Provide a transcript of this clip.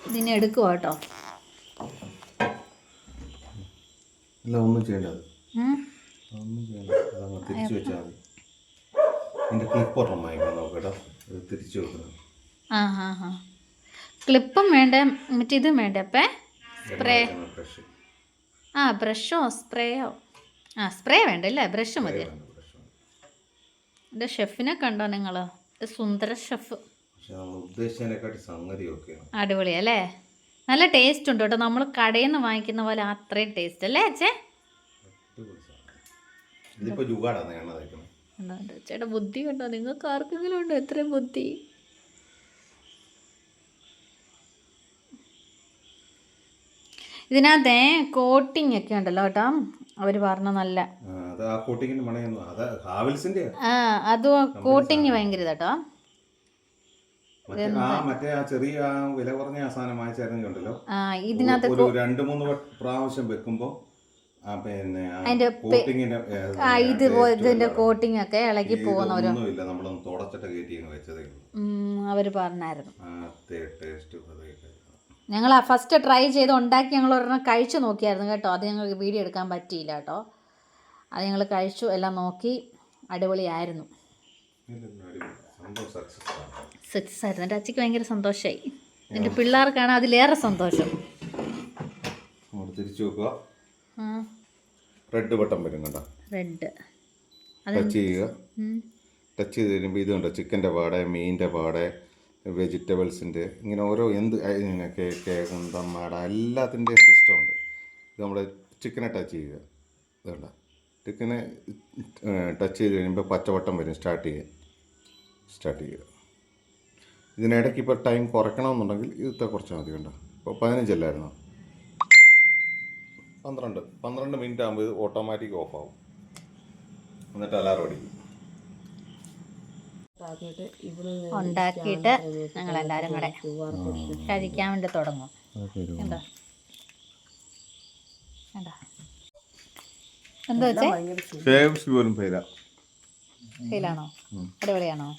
ഇതിനെ എടുക്കുക കേട്ടോ. ഇല്ല, ഒന്നും ചെയ്യേണ്ടത്, ഒന്നും ചെയ്യേണ്ട. അതങ്ങ് തിരിച്ചു വെച്ചാൽ മതി. എൻ്റെ ക്ലിപ്പ് ഒരെണ്ണം വാങ്ങിക്കണം നോക്കട്ടോ, ഇത് തിരിച്ചു വെക്കണം. ക്ലിപ്പും വേണ്ട, മറ്റേതും വേണ്ട. അപ്പം സ്പ്രേ, ബ്രഷ്, ബ്രഷോ സ്പ്രേയോ? സ്പ്രേ വേണ്ട അല്ലേ, ബ്രഷ് മതി. എൻ്റെ ഷെഫിനെ കണ്ടോ നിങ്ങൾ? സുന്ദര ഷെഫ്. അടിപൊളിയല്ലേ, നല്ല ടേസ്റ്റ് ഉണ്ട് കേട്ടോ. നമ്മൾ കടയിൽ നിന്ന് വാങ്ങിക്കുന്ന പോലെ അത്രയും ടേസ്റ്റ് അല്ലേ അച്ഛേ? ചേട്ടാ ബുദ്ധി കണ്ടോ? നിങ്ങൾക്ക് ആർക്കെങ്കിലും ഉണ്ടോ എത്രയും ബുദ്ധി? ഇതിനകത്തെ കോട്ടിങ് ഒക്കെ ഉണ്ടല്ലോ കേട്ടോ, അവർ പറഞ്ഞ നല്ല. അത് കോട്ടിങ് ഭയങ്കര ഇതാട്ടോ. ഇതിനകത്ത് 2-3 പ്രാവശ്യം വെക്കുമ്പോ ഇതിന്റെ കോട്ടിങ് ഒക്കെ ഇളകി പോകുന്നവരോ അവര് പറഞ്ഞായിരുന്നു. ഞങ്ങൾ ഫസ്റ്റ് ട്രൈ ചെയ്ത് ഉണ്ടാക്കി ഞങ്ങൾ ഒരെണ്ണം കഴിച്ചു നോക്കിയായിരുന്നു കേട്ടോ. അത് ഞങ്ങൾക്ക് വീഡിയോ എടുക്കാൻ പറ്റിയില്ല കേട്ടോ. അത് ഞങ്ങൾ കഴിച്ചു, എല്ലാം നോക്കി, അടിപൊളിയായിരുന്നു. സക്സസ് ആയിരുന്നു. എൻ്റെ അച്ഛക്ക് ഭയങ്കര സന്തോഷമായി. എൻ്റെ പിള്ളേർക്കാണ് അതിലേറെ സന്തോഷം. റെഡ് ബട്ടൺ വരും കണ്ടോ, റെഡ് ടച്ച് ചെയ്യുക. ടച്ച് ചെയ്ത് കഴിയുമ്പോൾ ഇത് കണ്ടോ, ചിക്കൻ്റെ പാടെ, മീനിൻ്റെ പാടെ, വെജിറ്റബിൾസിൻ്റെ, ഇങ്ങനെ ഓരോ ഇങ്ങനെ കേക്ക്, കുന്തം, മാട, എല്ലാത്തിൻ്റെയും സിസ്റ്റം ഉണ്ട്. ഇത് നമ്മൾ ചിക്കനെ ടച്ച് ചെയ്യുക. ഇത് കണ്ടോ, ചിക്കനെ ടച്ച് ചെയ്ത് കഴിയുമ്പോൾ പച്ചവട്ടം വരും. സ്റ്റാർട്ട് ചെയ്യുക. ഇതിനിടയ്ക്ക് ഇപ്പോൾ ടൈം കുറയ്ക്കണമെന്നുണ്ടെങ്കിൽ ഇത് കുറച്ചാൽ മതി. കണ്ടോ, ഇപ്പോൾ 15 അല്ലായിരുന്നോ, 12 മിനിറ്റ് ആകുമ്പോൾ ഇത് ഓട്ടോമാറ്റിക് ഓഫ് ആവും. എന്നിട്ട് അലാറം അടിക്കും. ഉണ്ടാക്കിയിട്ട് ഞങ്ങളെല്ലാവരും കൂടെ കഴിക്കാൻ വേണ്ടി തുടങ്ങും. എന്താ എന്താ വെച്ചേ? ഫെയിലാണോ? അടിപൊളിയാണോ?